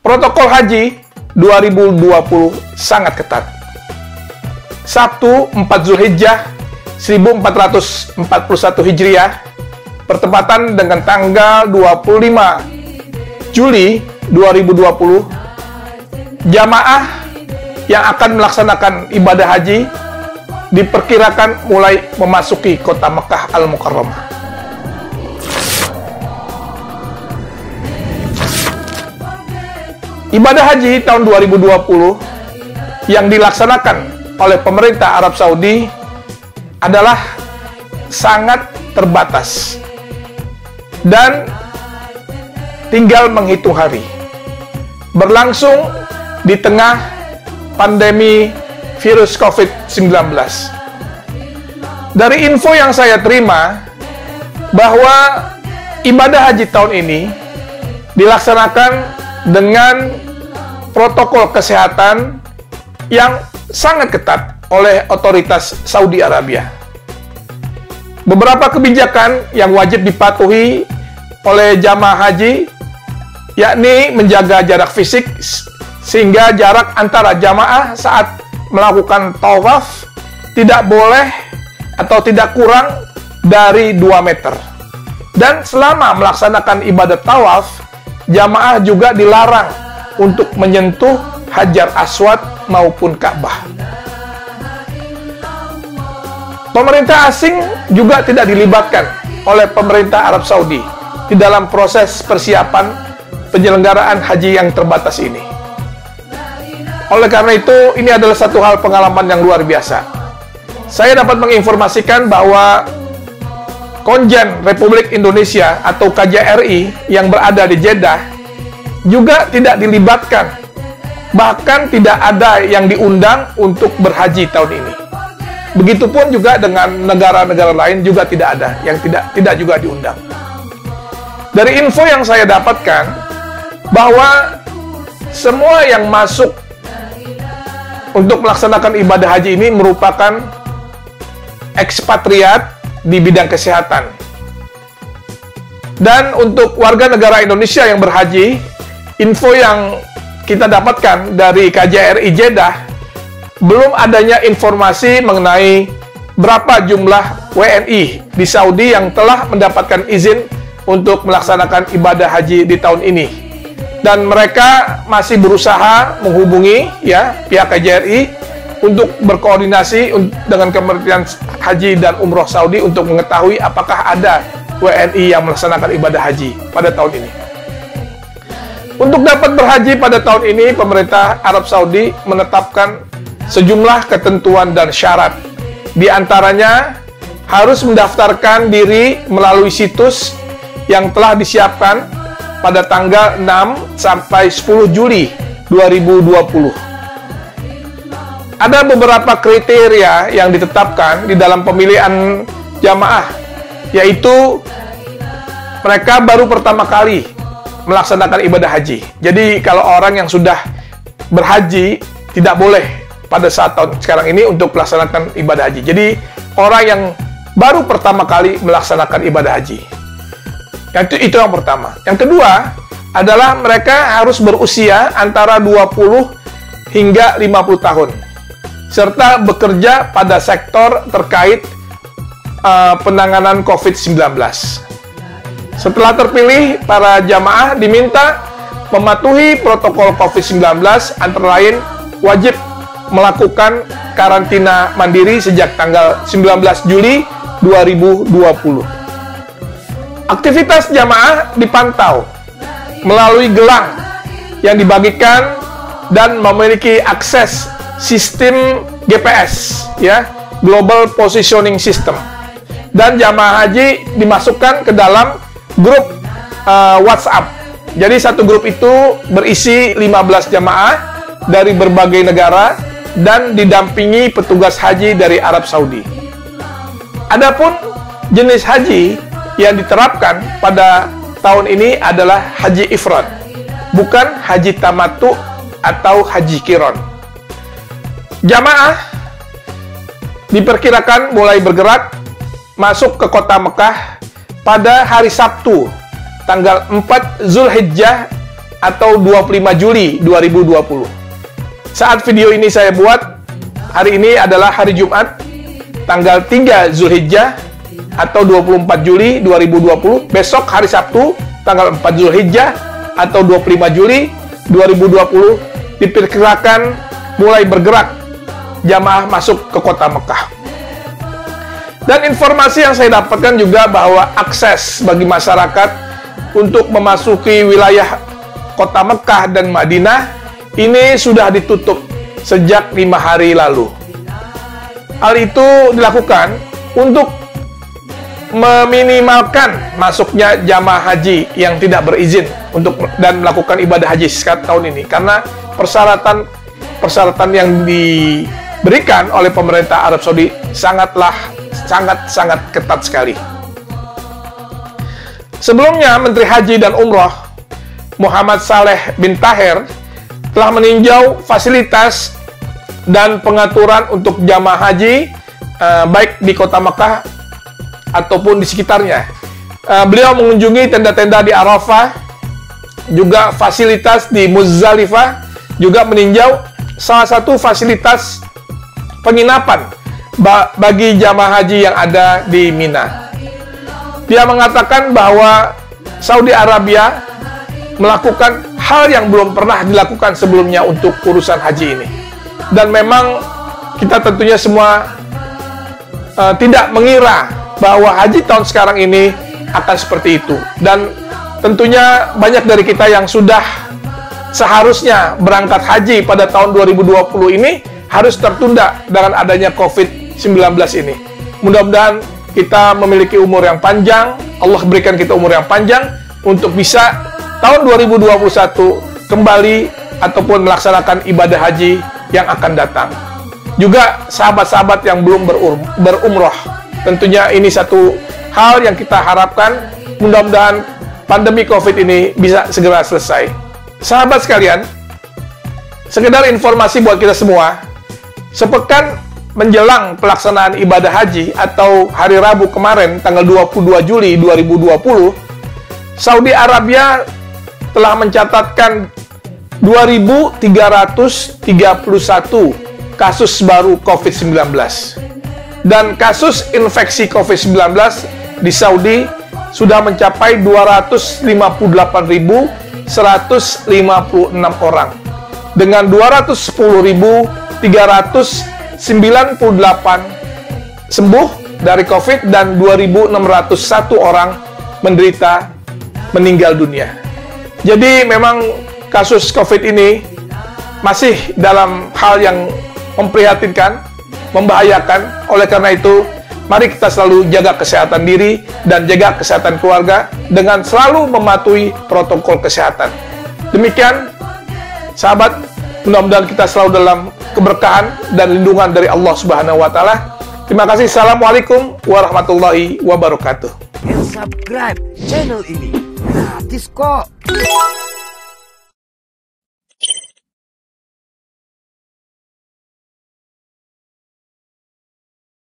Protokol Haji 2020 sangat ketat. Sabtu 4 Zulhijjah 1441 Hijriah bertepatan dengan tanggal 25 Juli 2020, jamaah yang akan melaksanakan ibadah haji diperkirakan mulai memasuki kota Mekah Al-Mukarramah. Ibadah haji tahun 2020 yang dilaksanakan oleh pemerintah Arab Saudi adalah sangat terbatas dan tinggal menghitung hari. Berlangsung di tengah pandemi virus COVID-19. Dari info yang saya terima, bahwa ibadah haji tahun ini dilaksanakan dengan protokol kesehatan yang sangat ketat oleh otoritas Saudi Arabia. Beberapa kebijakan yang wajib dipatuhi oleh jamaah haji, yakni menjaga jarak fisik, sehingga jarak antara jamaah saat melakukan tawaf tidak boleh atau tidak kurang dari 2 meter. Dan selama melaksanakan ibadah tawaf, jamaah juga dilarang untuk menyentuh Hajar Aswad maupun Ka'bah. Pemerintah asing juga tidak dilibatkan oleh pemerintah Arab Saudi di dalam proses persiapan penyelenggaraan haji yang terbatas ini. Oleh karena itu, ini adalah satu hal pengalaman yang luar biasa. Saya dapat menginformasikan bahwa Konjen Republik Indonesia atau KJRI yang berada di Jeddah juga tidak dilibatkan. Bahkan tidak ada yang diundang untuk berhaji tahun ini. Begitupun juga dengan negara-negara lain juga tidak ada yang tidak juga diundang. Dari info yang saya dapatkan, bahwa semua yang masuk untuk melaksanakan ibadah haji ini merupakan ekspatriat di bidang kesehatan. Dan untuk warga negara Indonesia yang berhaji, info yang kita dapatkan dari KJRI Jeddah, belum adanya informasi mengenai berapa jumlah WNI di Saudi yang telah mendapatkan izin untuk melaksanakan ibadah haji di tahun ini. Dan mereka masih berusaha menghubungi pihak KJRI untuk berkoordinasi dengan Kementerian Haji dan Umroh Saudi untuk mengetahui apakah ada WNI yang melaksanakan ibadah haji pada tahun ini. Untuk dapat berhaji pada tahun ini, pemerintah Arab Saudi menetapkan sejumlah ketentuan dan syarat. Di antaranya, harus mendaftarkan diri melalui situs yang telah disiapkan pada tanggal 6 sampai 10 Juli 2020. Ada beberapa kriteria yang ditetapkan di dalam pemilihan jamaah, yaitu mereka baru pertama kali melaksanakan ibadah haji. Jadi kalau orang yang sudah berhaji tidak boleh pada saat tahun sekarang ini untuk melaksanakan ibadah haji. Jadi orang yang baru pertama kali melaksanakan ibadah haji. Itu yang pertama. Yang kedua adalah mereka harus berusia antara 20 hingga 50 tahun. Serta bekerja pada sektor terkait penanganan COVID-19. Setelah terpilih, para jamaah diminta mematuhi protokol COVID-19, antara lain wajib melakukan karantina mandiri sejak tanggal 19 Juli 2020. Aktivitas jamaah dipantau melalui gelang yang dibagikan dan memiliki akses sistem GPS, Global Positioning System. Dan jamaah haji dimasukkan ke dalam grup WhatsApp. Jadi satu grup itu berisi 15 jamaah dari berbagai negara dan didampingi petugas haji dari Arab Saudi. Adapun jenis haji yang diterapkan pada tahun ini adalah haji ifrad, bukan haji tamattu atau haji qiron. Jamaah diperkirakan mulai bergerak masuk ke kota Mekah pada hari Sabtu, tanggal 4 Zulhijjah atau 25 Juli 2020. Saat video ini saya buat, hari ini adalah hari Jumat, tanggal 3 Zulhijjah atau 24 Juli 2020. Besok hari Sabtu, tanggal 4 Zulhijjah atau 25 Juli 2020, diperkirakan mulai bergerak jamaah masuk ke kota Mekah. Dan informasi yang saya dapatkan juga bahwa akses bagi masyarakat untuk memasuki wilayah kota Mekah dan Madinah ini sudah ditutup sejak 5 hari lalu. Hal itu dilakukan untuk meminimalkan masuknya jamaah haji yang tidak berizin dan melakukan ibadah haji sekat tahun ini, karena persyaratan yang diberikan oleh pemerintah Arab Saudi sangat ketat sekali. Sebelumnya, Menteri Haji dan Umroh Muhammad Saleh bin Taher telah meninjau fasilitas dan pengaturan untuk jamaah haji baik di kota Mekah ataupun di sekitarnya. Beliau mengunjungi tenda-tenda di Arafah, juga fasilitas di Muzdalifah, juga meninjau salah satu fasilitas penginapan bagi jamaah haji yang ada di Mina. Dia mengatakan bahwa Saudi Arabia melakukan hal yang belum pernah dilakukan sebelumnya untuk urusan haji ini. Dan memang kita tentunya semua tidak mengira bahwa haji tahun sekarang ini akan seperti itu. Dan tentunya banyak dari kita yang sudah seharusnya berangkat haji pada tahun 2020 ini harus tertunda dengan adanya COVID-19 ini. Mudah-mudahan kita memiliki umur yang panjang, Allah berikan kita umur yang panjang untuk bisa tahun 2021 kembali ataupun melaksanakan ibadah haji yang akan datang. Juga sahabat-sahabat yang belum berumroh, tentunya ini satu hal yang kita harapkan, mudah-mudahan pandemi COVID ini bisa segera selesai. Sahabat sekalian, sekedar informasi buat kita semua, sepekan menjelang pelaksanaan ibadah haji atau hari Rabu kemarin, tanggal 22 Juli 2020, Saudi Arabia telah mencatatkan 2.331 kasus baru COVID-19. Dan kasus infeksi COVID-19 di Saudi sudah mencapai 258.156 orang. Dengan 210.398 sembuh dari COVID dan 2.601 orang meninggal dunia. Jadi memang kasus COVID ini masih dalam hal yang memprihatinkan, membahayakan. Oleh karena itu, mari kita selalu jaga kesehatan diri dan jaga kesehatan keluarga dengan selalu mematuhi protokol kesehatan. Demikian, sahabat, mudah-mudahan kita selalu dalam keberkahan dan lindungan dari Allah Subhanahu wa Ta'ala. Terima kasih. Assalamualaikum warahmatullahi wabarakatuh. Subscribe channel ini gratis kok.